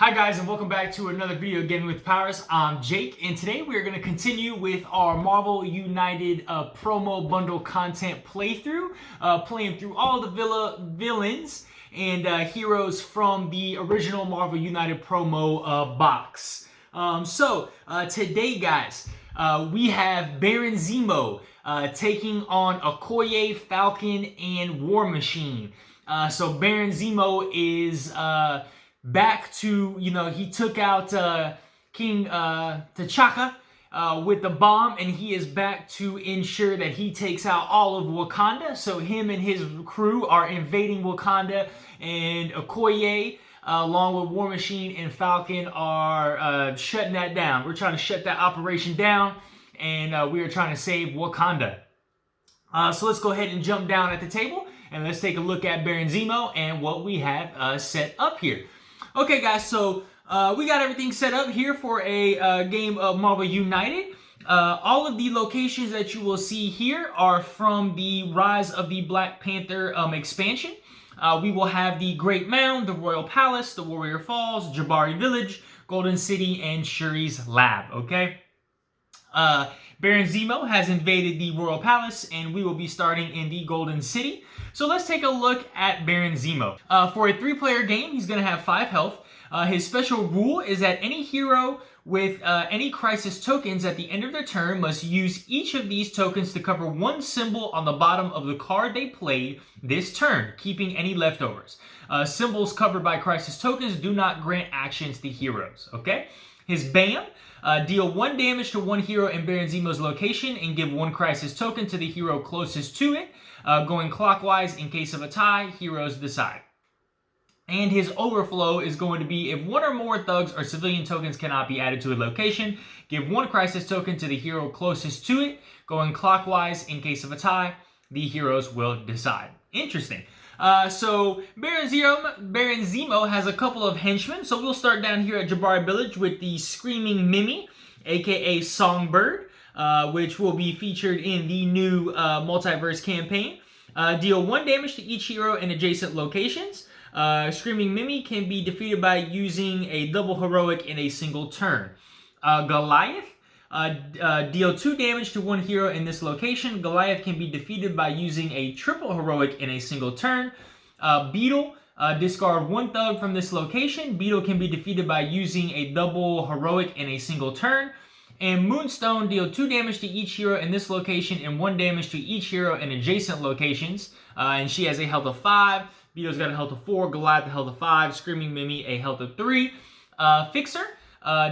Hi guys, and welcome back to another video again with Powers. I'm Jake, and today we're going to continue with our Marvel United promo bundle content playthrough, playing through all the villains and heroes from the original Marvel United promo box. Today guys, we have Baron Zemo taking on Okoye, Falcon and War Machine. So Baron Zemo is back to, he took out King T'Chaka with the bomb, and he is back to ensure that he takes out all of Wakanda. So him and his crew are invading Wakanda, and Okoye, along with War Machine and Falcon, are shutting that down. We're trying to shut that operation down, and we are trying to save Wakanda. So let's go ahead and jump down at the table, and let's take a look at Baron Zemo and what we have set up here. Okay guys, so we got everything set up here for a game of Marvel United. All of the locations that you will see here are from the Rise of the Black Panther expansion. We will have the Great Mound, the Royal Palace, the Warrior Falls, Jabari Village, Golden City, and Shuri's Lab, okay? Baron Zemo has invaded the Royal Palace, and we will be starting in the Golden City. So let's take a look at Baron Zemo. For a 3-player game, he's going to have 5 health. His special rule is that any hero with any crisis tokens at the end of their turn must use each of these tokens to cover one symbol on the bottom of the card they played this turn, keeping any leftovers. Symbols covered by crisis tokens do not grant actions to heroes, okay? His BAM, deal 1 damage to one hero in Baron Zemo's location and give 1 crisis token to the hero closest to it. Going clockwise, in case of a tie, heroes decide. And his overflow is going to be if 1 or more thugs or civilian tokens cannot be added to a location, give 1 crisis token to the hero closest to it. Going clockwise, in case of a tie, the heroes will decide. Interesting. So Baron Zemo has a couple of henchmen. So we'll start down here at Jabari Village with the Screaming Mimi, aka Songbird, which will be featured in the new multiverse campaign. Deal 1 damage to each hero in adjacent locations. Screaming Mimi can be defeated by using a double heroic in a single turn. Goliath, deal 2 damage to one hero in this location. Goliath can be defeated by using a triple heroic in a single turn. Beetle, discard 1 thug from this location. Beetle can be defeated by using a double heroic in a single turn. And Moonstone, deal 2 damage to each hero in this location and 1 damage to each hero in adjacent locations. And she has a health of 5. Beetle's got a health of 4. Goliath a health of 5. Screaming Mimi a health of 3. Fixer,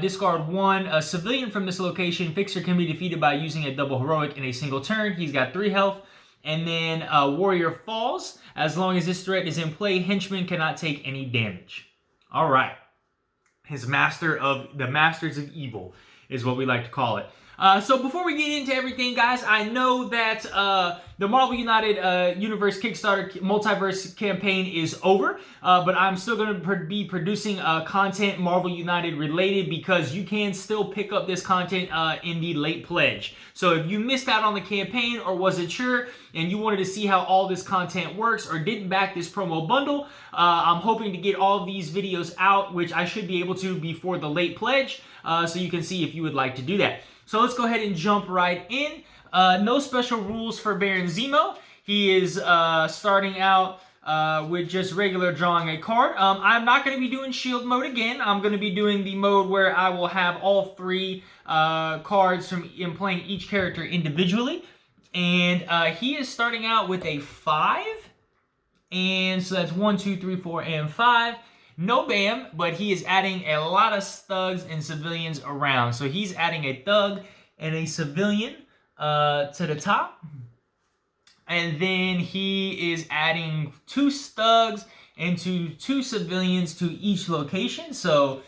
discard 1 civilian from this location. Fixer can be defeated by using a double heroic in a single turn. He's got 3 health. And then Warrior Falls. As long as this threat is in play, Henchman cannot take any damage. All right. His Masters of Evil is what we like to call it. So before we get into everything, guys, I know that the Marvel United Universe Kickstarter Multiverse campaign is over, but I'm still going to be producing content Marvel United related because you can still pick up this content in the late pledge. So if you missed out on the campaign or wasn't sure and you wanted to see how all this content works or didn't back this promo bundle, I'm hoping to get all these videos out, which I should be able to before the late pledge, so you can see if you would like to do that. So let's go ahead and jump right in. No special rules for Baron Zemo. He is starting out with just regular drawing a card. I'm not going to be doing shield mode again. I'm going to be doing the mode where I will have all 3 cards from playing each character individually. And he is starting out with a 5. And so that's 1, 2, 3, 4, and 5. No BAM, but he is adding a lot of thugs and civilians around. So he's adding a thug and a civilian to the top. And then he is adding 2 thugs and 2 civilians to each location. So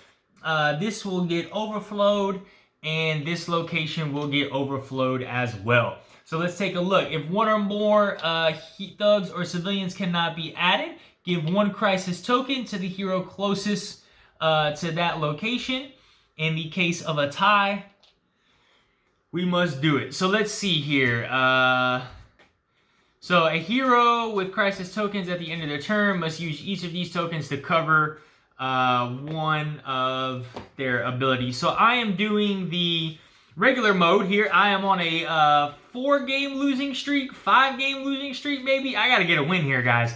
this will get overflowed, and this location will get overflowed as well. So let's take a look. If 1 or more thugs or civilians cannot be added, give 1 crisis token to the hero closest to that location. In the case of a tie, we must do it. So let's see here. So a hero with crisis tokens at the end of their turn must use each of these tokens to cover one of their abilities. So I am doing the regular mode here. I am on a 4-game losing streak, 5-game losing streak, maybe. I gotta get a win here, guys.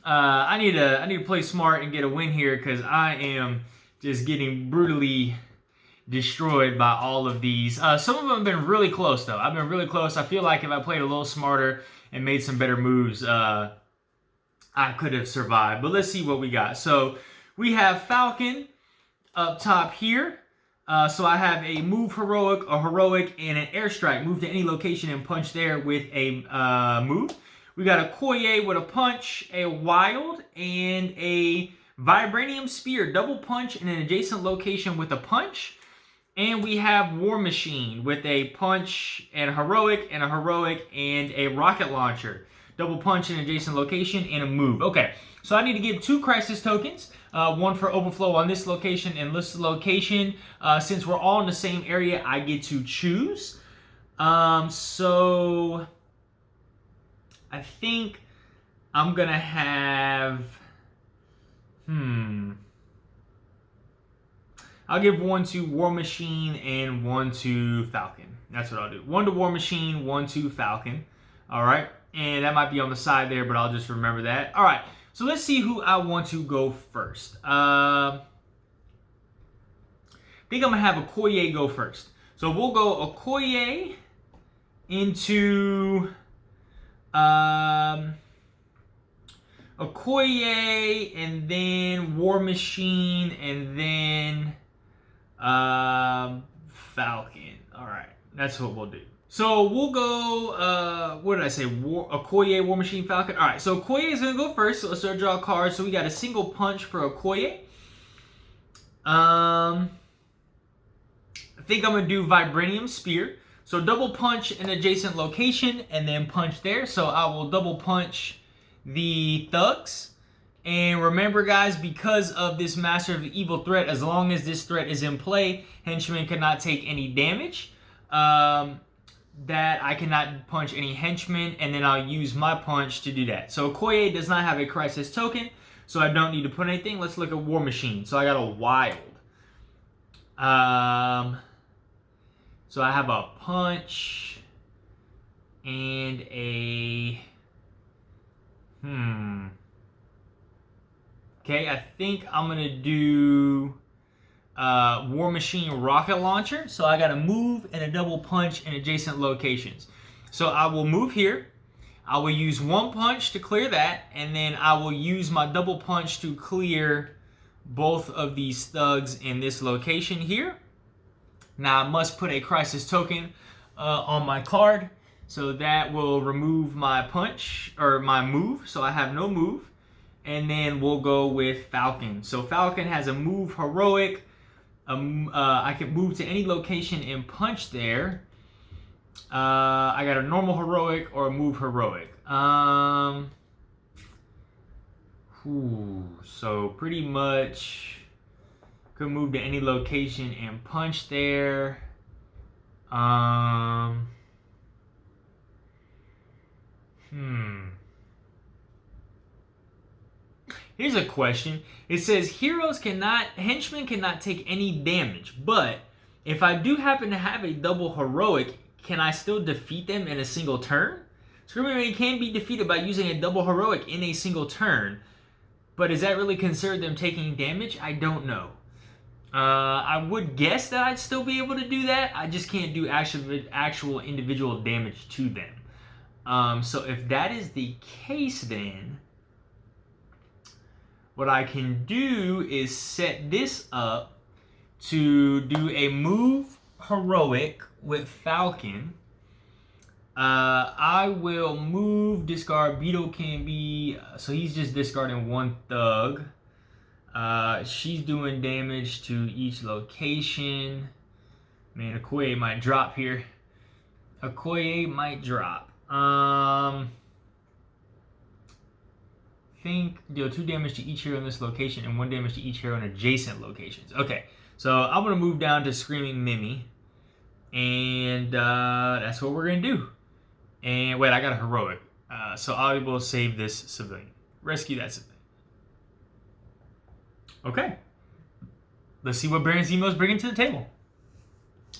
I need to play smart and get a win here because I am just getting brutally destroyed by all of these. Some of them have been really close, though. I've been really close. I feel like if I played a little smarter and made some better moves, I could have survived. But let's see what we got. So we have Falcon up top here. So I have a move heroic, a heroic, and an airstrike. Move to any location and punch there with a move. We got a Okoye with a punch, a wild, and a vibranium spear. Double punch in an adjacent location with a punch. And we have War Machine with a punch and a heroic and a rocket launcher. Double punch in an adjacent location and a move. Okay, so I need to give 2 crisis tokens. One for overflow on this location and this location. Since we're all in the same area, I get to choose. So I think I'm gonna have, I'll give 1 to War Machine and 1 to Falcon. That's what I'll do. 1 to War Machine, 1 to Falcon. All right, and that might be on the side there, but I'll just remember that. All right, so let's see who I want to go first. I think I'm gonna have Okoye go first. So we'll go Okoye into Okoye, and then War Machine, and then Falcon. All right, that's what we'll do. So we'll go, what did I say? Okoye, War Machine, Falcon. All right, so Okoye is going to go first. So let's start draw a card. So we got a single punch for Okoye. I think I'm going to do Vibranium Spear. So double punch an adjacent location and then punch there. So I will double punch the thugs. And remember, guys, because of this Master of the Evil threat, as long as this threat is in play, henchmen cannot take any damage. That I cannot punch any henchmen, and then I'll use my punch to do that. So Okoye does not have a crisis token, so I don't need to put anything. Let's look at War Machine. So I got a wild. So I have a punch and a Okay, I think I'm gonna do War Machine rocket launcher. So I got a move and a double punch in adjacent locations. So I will move here. I will use 1 punch to clear that, and then I will use my double punch to clear both of these thugs in this location here. Now I must put a crisis token on my card, so that will remove my punch or my move. So I have no move, and then we'll go with Falcon. So Falcon has a move heroic. I can move to any location and punch there. I got a normal heroic or a move heroic. So pretty much could move to any location and punch there. Here's a question. It says henchmen cannot take any damage, but if I do happen to have a double heroic, can I still defeat them in a single turn? Screaming can be defeated by using a double heroic in a single turn, but is that really considered them taking damage? I don't know. I would guess that I'd still be able to do that. I just can't do actual individual damage to them. So if that is the case, then what I can do is set this up to do a move heroic with Falcon. I will move, discard. Beetle can be, so he's just discarding 1 thug. She's doing damage to each location. Man, Okoye might drop here. Okoye might drop. Think deal 2 damage to each hero in this location and 1 damage to each hero in adjacent locations. Okay, so I'm gonna move down to Screaming Mimi, and that's what we're gonna do. And wait, I got a heroic, so I will save this civilian. Rescue that civilian. Okay. let's see what Baron Zemo's bringing to the table.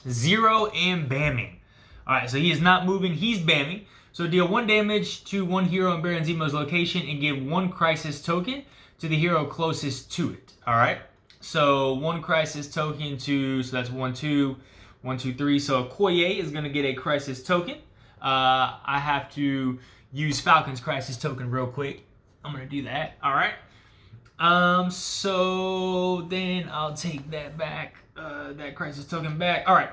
0 and bamming. Alright, so he is not moving, he's bamming. So deal 1 damage to 1 hero in Baron Zemo's location and give 1 crisis token to the hero closest to it. Alright, so 1 crisis token to, so that's 1, 2, 1, 2, 3. So Okoye is going to get a crisis token. I have to use Falcon's crisis token real quick. I'm going to do that. Alright. So then I'll take that back, that crisis token back. Alright.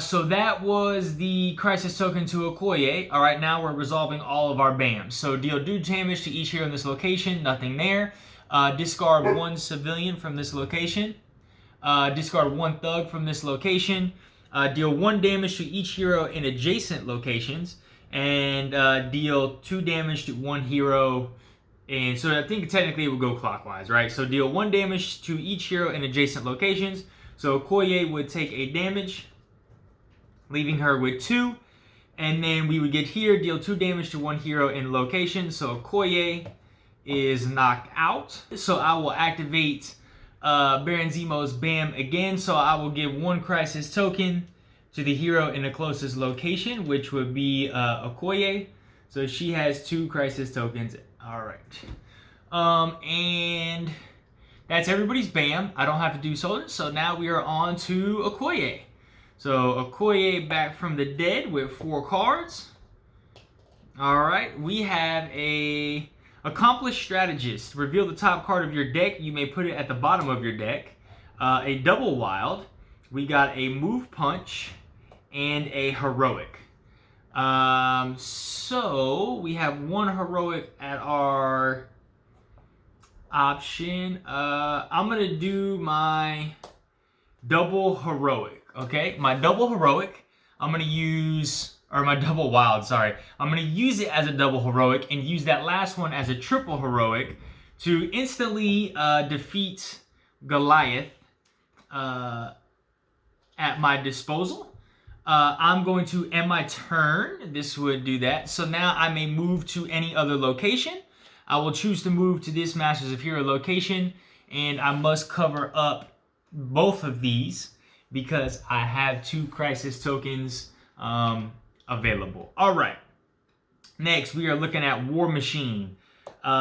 So that was the crisis token to Okoye. Alright, now we're resolving all of our BAMs. So deal 2 damage to each hero in this location, nothing there. Discard 1 civilian from this location. Discard 1 thug from this location. Deal 1 damage to each hero in adjacent locations. And deal 2 damage to 1 hero. And so I think technically it would go clockwise, right? So deal 1 damage to each hero in adjacent locations. So Okoye would take a damage, leaving her with 2. And then we would get here, deal 2 damage to 1 hero in location. So Okoye is knocked out. So I will activate Baron Zemo's BAM again. So I will give 1 crisis token to the hero in the closest location, which would be Okoye. So she has 2 crisis tokens. Alright. And that's everybody's BAM. I don't have to do soldiers. So now we are on to Okoye. So Okoye back from the dead with 4 cards. Alright. We have a Accomplished Strategist. Reveal the top card of your deck. You may put it at the bottom of your deck. A double wild. We got a move punch and a heroic. So we have 1 heroic at our option. I'm gonna do my double heroic. Okay, my double heroic. I'm gonna use, or my double wild, sorry. I'm going to use it as a double heroic and use that last one as a triple heroic to instantly defeat Goliath at my disposal. I'm going to end my turn. This would do that. So now I may move to any other location. I will choose to move to this Masters of Hero location, and I must cover up both of these because I have 2 crisis tokens available. All right. Next, we are looking at War Machine.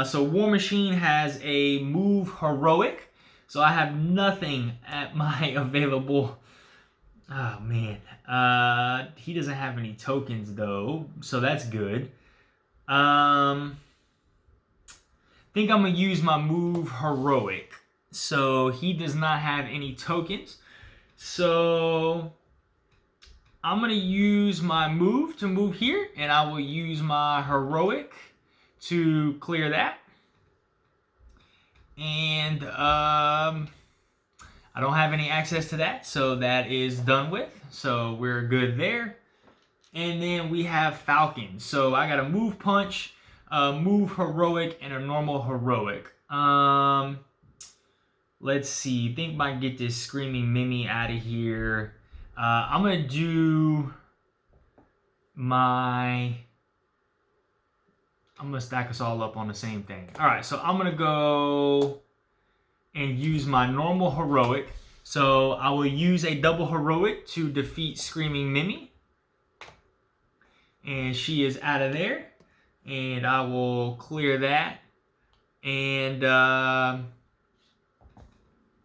So War Machine has a move heroic. So I have nothing at my available. Oh man. He doesn't have any tokens though, so that's good. Think I'm gonna use my move heroic. So he does not have any tokens. So I'm going to use my move to move here, and I will use my heroic to clear that. And I don't have any access to that, so that is done with. So we're good there. And then we have Falcon. So I got a move punch, move heroic, and a normal heroic. Let's see. I think I might get this Screaming Mimi out of here. I'm going to do I'm going to stack us all up on the same thing. Alright, so I'm going to go and use my normal heroic. So I will use a double heroic to defeat Screaming Mimi. And she is out of there. And I will clear that. And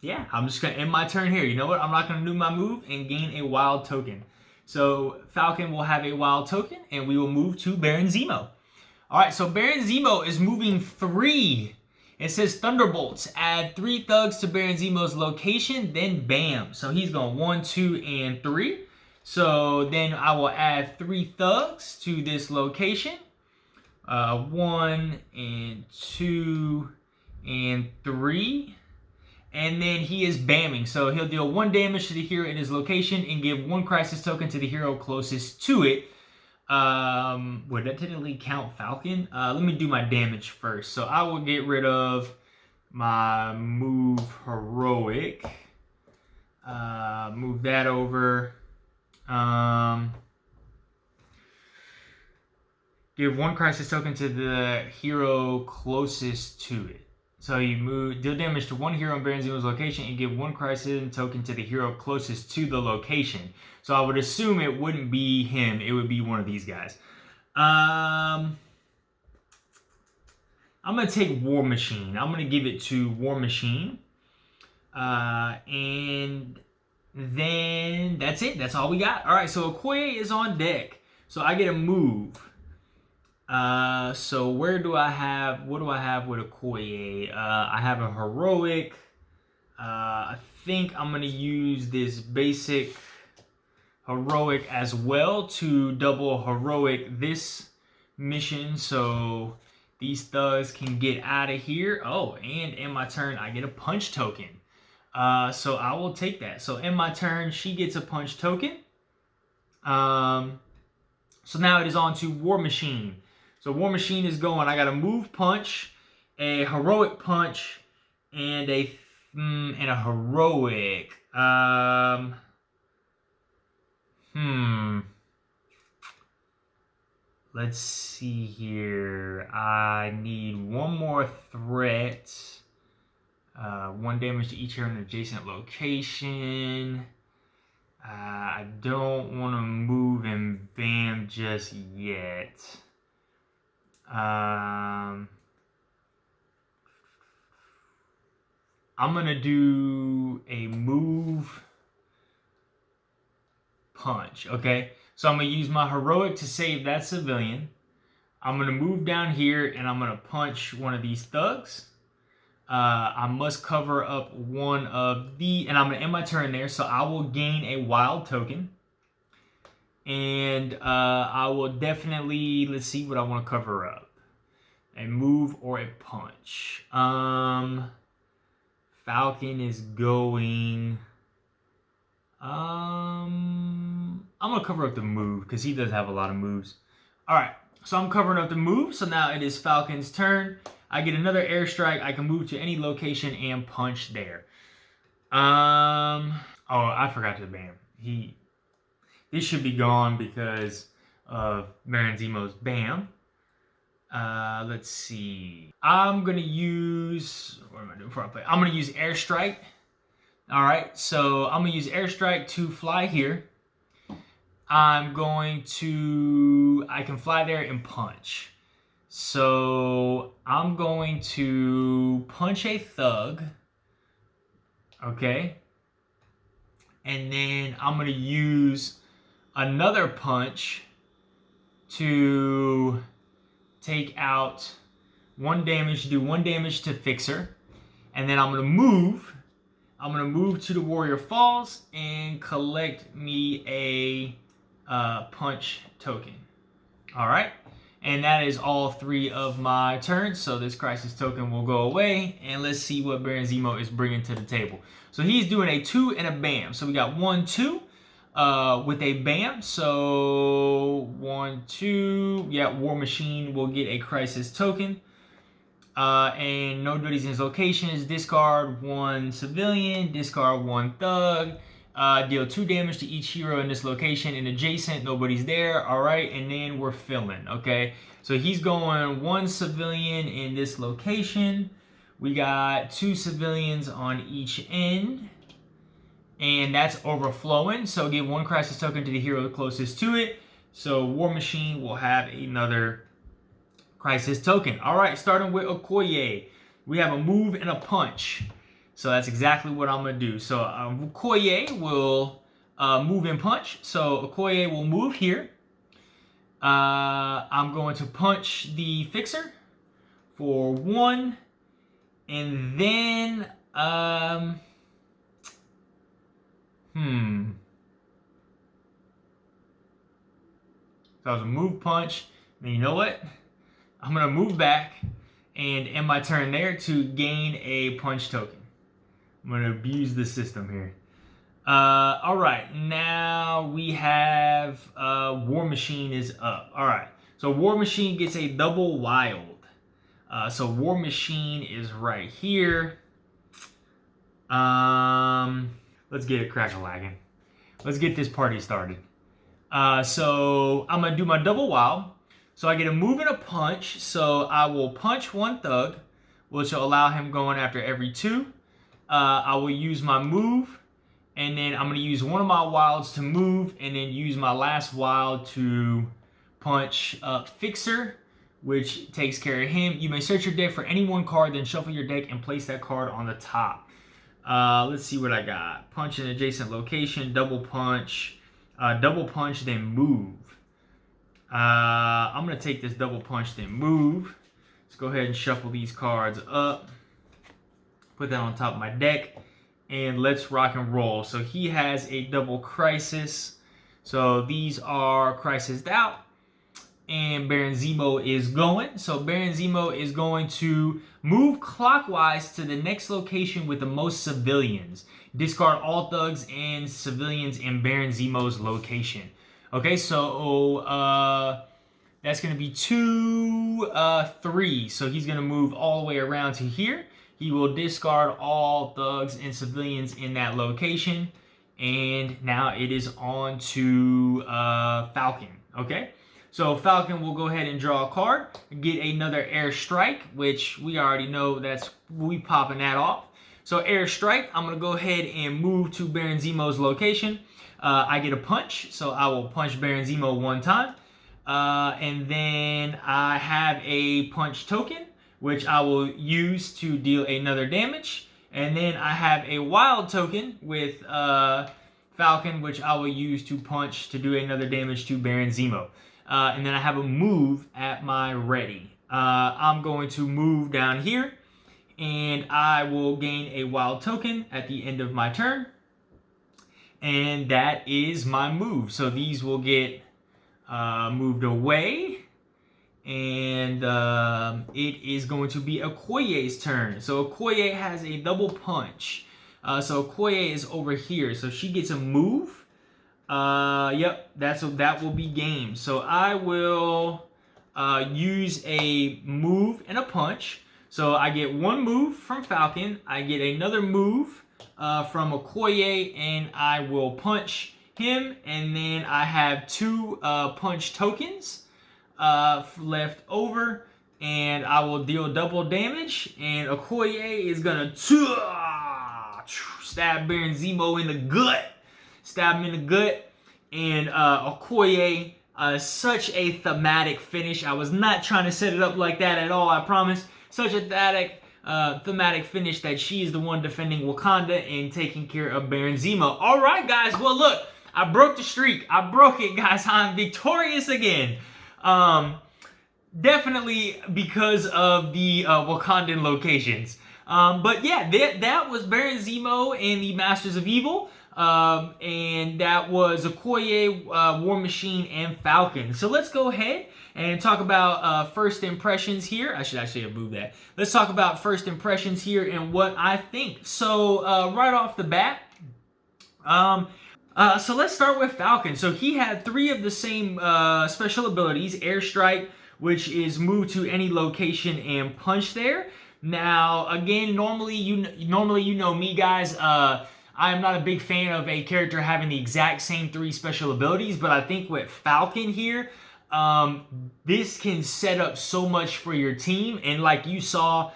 yeah, I'm just going to end my turn here. You know what? I'm not going to do my move and gain a wild token. So Falcon will have a wild token, and we will move to Baron Zemo. All right, so Baron Zemo is moving 3. It says Thunderbolts. Add 3 thugs to Baron Zemo's location, then bam. So he's going 1, 2, and 3. So then I will add 3 thugs to this location. 1, and 2, and 3. And then he is bamming. So he'll deal 1 damage to the hero in his location and give 1 crisis token to the hero closest to it. Would that technically count Falcon? Let me do my damage first. So I will get rid of my move heroic. Move that over. Give 1 crisis token to the hero closest to it. So you move, deal damage to one hero in Baron Zemo's location and give one crisis token to the hero closest to the location. So I would assume it wouldn't be him. It would be one of these guys. I'm going to take War Machine. I'm going to give it to War Machine. And then that's it. That's all we got. All right, so Okoye is on deck. So I get a move. So what do I have with Okoye? I have a heroic. I think I'm going to use this basic heroic as well to double heroic this mission. So these thugs can get out of here. Oh, and in my turn, I get a punch token. So I will take that. So in my turn, she gets a punch token. So now it is on to War Machine. So War Machine is going. I got a move punch, a heroic punch, and a heroic. Let's see here. I need one more threat. 1 damage to each hero in an adjacent location. I don't want to move and bam just yet. I'm gonna do a move punch, okay? So I'm gonna use my heroic to save that civilian. I'm gonna move down here and I'm gonna punch one of these thugs. I must cover up one of the, and I'm gonna end my turn there, so I will gain a wild token. And I will definitely, let's see what I want to cover up. A move or a punch. Falcon is going. I'm gonna cover up the move because he does have a lot of moves. All right, so I'm covering up the move. So now it is Falcon's turn. I get another airstrike. I can move to any location and punch there. Oh, I forgot to bam. This should be gone because of Baron Zemo's bam. Let's see. I'm gonna use. What am I doing before I play? I'm gonna use airstrike. All right, so I'm gonna use airstrike to fly here. I'm going to. I can fly there and punch. So I'm going to punch a thug. Okay. And then I'm going to use another punch to take out 1 damage, do 1 damage to Fixer. And then I'm going to move. I'm going to move to the Warrior Falls and collect me a punch token. All right. And that is all 3 of my turns. So this crisis token will go away. And let's see what Baron Zemo is bringing to the table. So he's doing a 2 and a bam. So we got 1, 2 with a bam. So 1, 2. Yeah, War Machine will get a crisis token. And no duties in his locations. Discard 1 civilian. Discard 1 thug. Deal 2 damage to each hero in this location and adjacent. Nobody's there. All right, and then we're filling. Okay, so he's going 1 civilian in this location. We got 2 civilians on each end, and that's overflowing. So give 1 crisis token to the hero closest to it. So War Machine will have another crisis token. All right, starting with Okoye, we have a move and a punch. So that's exactly what I'm going to do. So Okoye will move and punch. So Okoye will move here. I'm going to punch the Fixer for 1. And then, so that was a move punch. And you know what? I'm going to move back and end my turn there to gain a punch token. I'm going to abuse the system here. All right, now we have War Machine is up. All right, so War Machine gets a double wild. So War Machine is right here. Let's get it crack-a-lagging. Let's get this party started. So I'm going to do my double wild. So I get a move and a punch. So I will punch 1 thug, which will allow him going after every 2. I will use my move, and then I'm going to use one of my wilds to move, and then use my last wild to punch Fixer, which takes care of him. You may search your deck for any one card, then shuffle your deck and place that card on the top. Let's see what I got. Punch in adjacent location, double punch, then move. I'm going to take this double punch, then move. Let's go ahead and shuffle these cards up. Put that on top of my deck. And let's rock and roll. So he has a double crisis. So these are crisised out. And Baron Zemo is going. So Baron Zemo is going to move clockwise to the next location with the most civilians. Discard all thugs and civilians in Baron Zemo's location. Okay, so that's going to be 2, 3. So he's going to move all the way around to here. He will discard all thugs and civilians in that location. And now it is on to Falcon. Okay, so Falcon will go ahead and draw a card, get another air strike, which we already know we popping that off. So air strike, I'm going to go ahead and move to Baron Zemo's location. I get a punch, so I will punch Baron Zemo 1 time. And then I have a punch token, which I will use to deal another damage. And then I have a wild token with Falcon, which I will use to punch to do another damage to Baron Zemo. And then I have a move at my ready. I'm going to move down here, and I will gain a wild token at the end of my turn. And that is my move. So these will get moved away. And it is going to be Okoye's turn. So Okoye has a double punch. So Okoye is over here. So she gets a move. Yep, that will be game. So I will use a move and a punch. So I get 1 move from Falcon. I get another move from Okoye, and I will punch him. And then I have 2 punch tokens left over, and I will deal double damage. And Okoye is gonna stab Baron Zemo in the gut. Stab him in the gut. And Okoye, such a thematic finish. I was not trying to set it up like that at all, I promise. Such a thematic finish that she is the one defending Wakanda and taking care of Baron Zemo. All right, guys. Well, look, I broke the streak. I broke it, guys. I'm victorious again. Definitely because of the Wakandan locations. But yeah, that was Baron Zemo and the Masters of Evil. And that was Okoye, War Machine, and Falcon. So let's go ahead and talk about first impressions here. I should actually have moved that. Let's talk about first impressions here and what I think. So right off the bat, so let's start with Falcon. So he had 3 of the same special abilities. Airstrike, which is move to any location and punch there. Now, again, normally you know me, guys. I am not a big fan of a character having the exact same 3 special abilities, but I think with Falcon here, this can set up so much for your team. And like you saw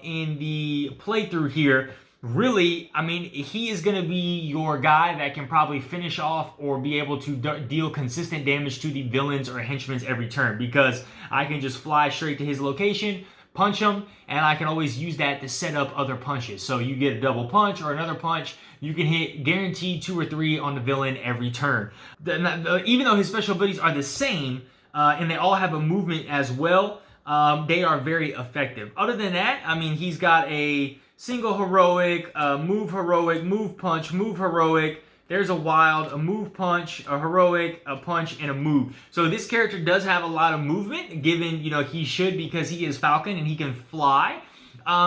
in the playthrough here, really, I mean, he is going to be your guy that can probably finish off or be able to deal consistent damage to the villains or henchmen every turn, because I can just fly straight to his location, punch him, and I can always use that to set up other punches. So you get a double punch or another punch, you can hit guaranteed 2 or 3 on the villain every turn. Even though his special abilities are the same, and they all have a movement as well, they are very effective. Other than that, I mean, he's got a single heroic, move punch, move heroic. There's a wild, a move punch, a heroic, a punch, and a move. So this character does have a lot of movement, given, he should, because he is Falcon and he can fly.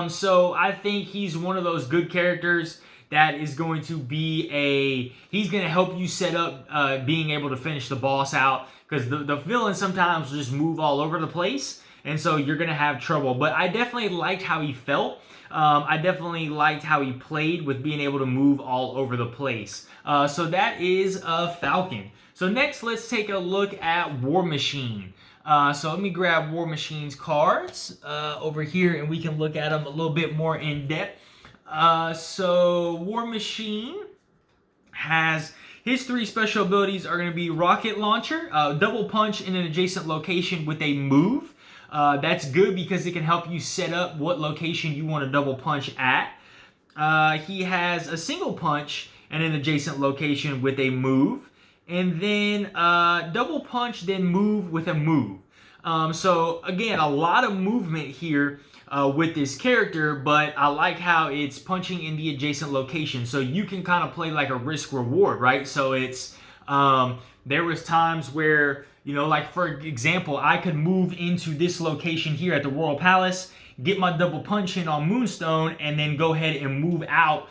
So I think he's one of those good characters that is going to be he's going to help you set up being able to finish the boss out, because the villains sometimes just move all over the place, and so you're going to have trouble. But I definitely liked how he felt. I definitely liked how he played with being able to move all over the place. So that is Falcon. So next, let's take a look at War Machine. So let me grab War Machine's cards over here, and we can look at them a little bit more in depth. So War Machine has his 3 special abilities are going to be Rocket Launcher, Double Punch in an adjacent location with a move. That's good because it can help you set up what location you want to double punch at. He has a Single Punch in an adjacent location with a move. And then Double Punch, then move with a move. So again, a lot of movement here with this character, but I like how it's punching in the adjacent location. So you can kind of play like a risk reward, right? So it's, there was times where, you know, like for example, I could move into this location here at the Royal Palace, get my double punch in on Moonstone, and then go ahead and move out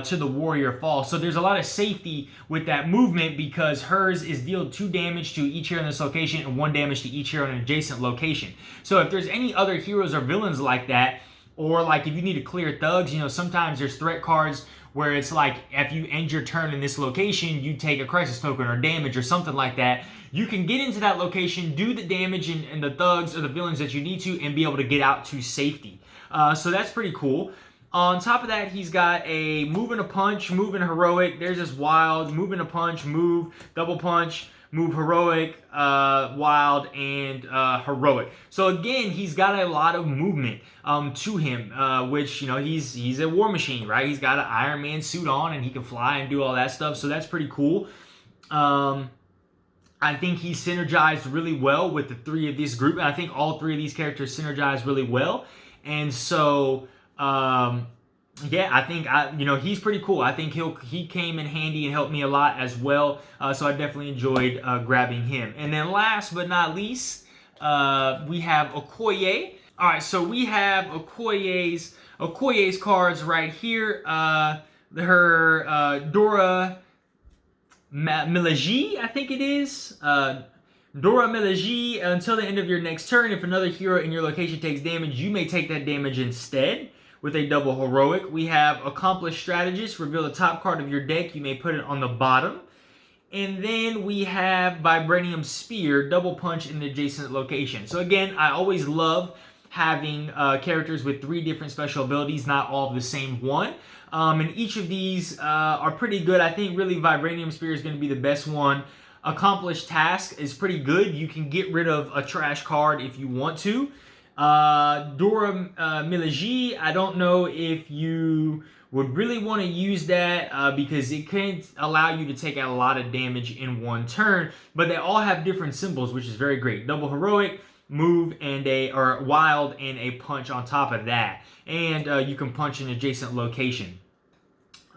to the Warrior Fall. So there's a lot of safety with that movement because hers is deal 2 damage to each hero in this location and 1 damage to each hero in an adjacent location. So if there's any other heroes or villains like that, or like if you need to clear thugs, you know, sometimes there's threat cards where it's like if you end your turn in this location, you take a crisis token or damage or something like that. You can get into that location, do the damage and the thugs or the villains that you need to, and be able to get out to safety. So that's pretty cool. On top of that, he's got a move and a punch, move and heroic. There's this wild, move and a punch, move, double punch, move heroic, wild, and heroic. So again, he's got a lot of movement to him, which, you know, he's a war machine, right? He's got an Iron Man suit on and he can fly and do all that stuff. So that's pretty cool. I think he synergized really well with the 3 of this group. And I think all 3 of these characters synergize really well. And so, yeah, I think you know, he's pretty cool. I think he came in handy and helped me a lot as well. So I definitely enjoyed grabbing him. And then last but not least, we have Okoye. All right, so we have Okoye's cards right here. Her Dora Milaje, I think it is. Dora Milaje, until the end of your next turn, if another hero in your location takes damage, you may take that damage instead with a double heroic. We have Accomplished Strategist. Reveal the top card of your deck. You may put it on the bottom. And then we have Vibranium Spear, double punch in the adjacent location. So again, I always love having characters with 3 different special abilities, not all of the same one. And each of these are pretty good. I think really Vibranium Spear is going to be the best one. Accomplished Task is pretty good. You can get rid of a trash card if you want to. Dora Milaje, I don't know if you would really want to use that because it can allow you to take out a lot of damage in one turn, but they all have different symbols, which is very great. Double heroic, move, and or wild, and a punch on top of that. And you can punch an adjacent location.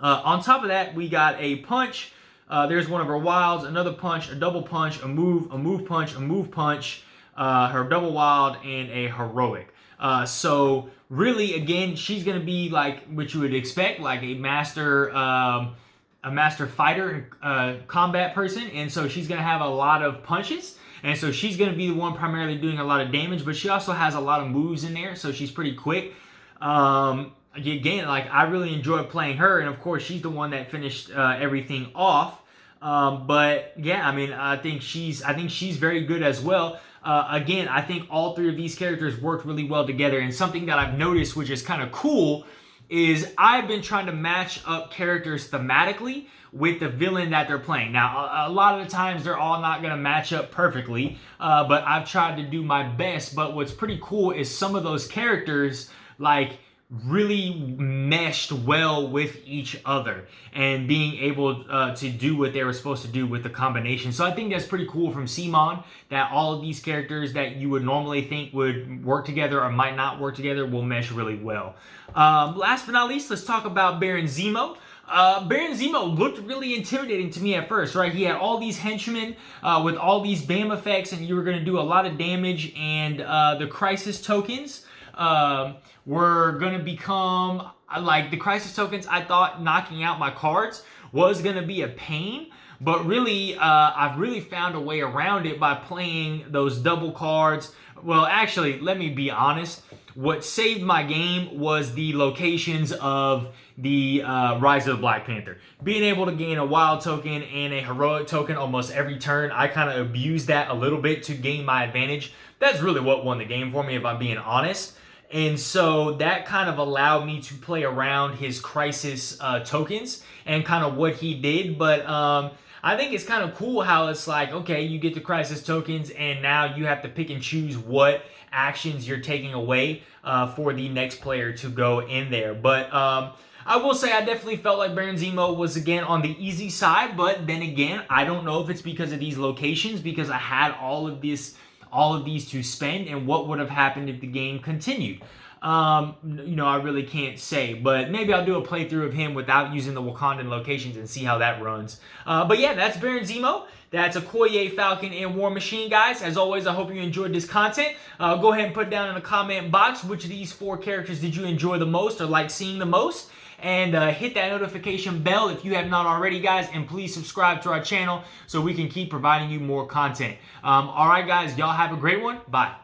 On top of that, we got a punch. There's one of her wilds, another punch, a double punch, a move punch, a move punch, her double wild, and a heroic. So really, again, she's going to be like what you would expect, like a master fighter, combat person. And so she's going to have a lot of punches. And so she's going to be the one primarily doing a lot of damage, but she also has a lot of moves in there. So she's pretty quick. Again, like I really enjoyed playing her. And of course, she's the one that finished everything off. But yeah, I mean, I think she's very good as well. Again, I think all 3 of these characters worked really well together. And something that I've noticed, which is kind of cool, is I've been trying to match up characters thematically with the villain that they're playing. Now, a lot of the times they're all not going to match up perfectly, but I've tried to do my best. But what's pretty cool is some of those characters, like, really meshed well with each other and being able to do what they were supposed to do with the combination. So I think that's pretty cool from CMON, that all of these characters that you would normally think would work together or might not work together will mesh really well. Last but not least, let's talk about Baron Zemo. Baron Zemo looked really intimidating to me at first, right? He had all these henchmen with all these BAM effects, and you were going to do a lot of damage, and the crisis tokens were going to become, like, the crisis tokens, I thought knocking out my cards was going to be a pain, but really, I've really found a way around it by playing those double cards. Well, actually, let me be honest. what saved my game was the locations of the Rise of the Black Panther. Being able to gain a wild token and a heroic token almost every turn, I kind of abused that a little bit to gain my advantage. That's really what won the game for me, if I'm being honest. And so that kind of allowed me to play around his crisis tokens and kind of what he did. But I think it's kind of cool how it's like, okay, you get the crisis tokens and now you have to pick and choose what actions you're taking away for the next player to go in there. But I will say I definitely felt like Baron Zemo was again on the easy side, but then again, I don't know if it's because of these locations, because I had all of these to spend, and what would have happened if the game continued. You know, I really can't say, but maybe I'll do a playthrough of him without using the Wakandan locations and see how that runs. But yeah, that's Baron Zemo. That's Okoye, Falcon and War Machine, guys. As always, I hope you enjoyed this content. Go ahead and put down in the comment box which of these 4 characters did you enjoy the most or like seeing the most. And hit that notification bell if you have not already, guys. And please subscribe to our channel so we can keep providing you more content. All right, guys. Y'all have a great one. Bye.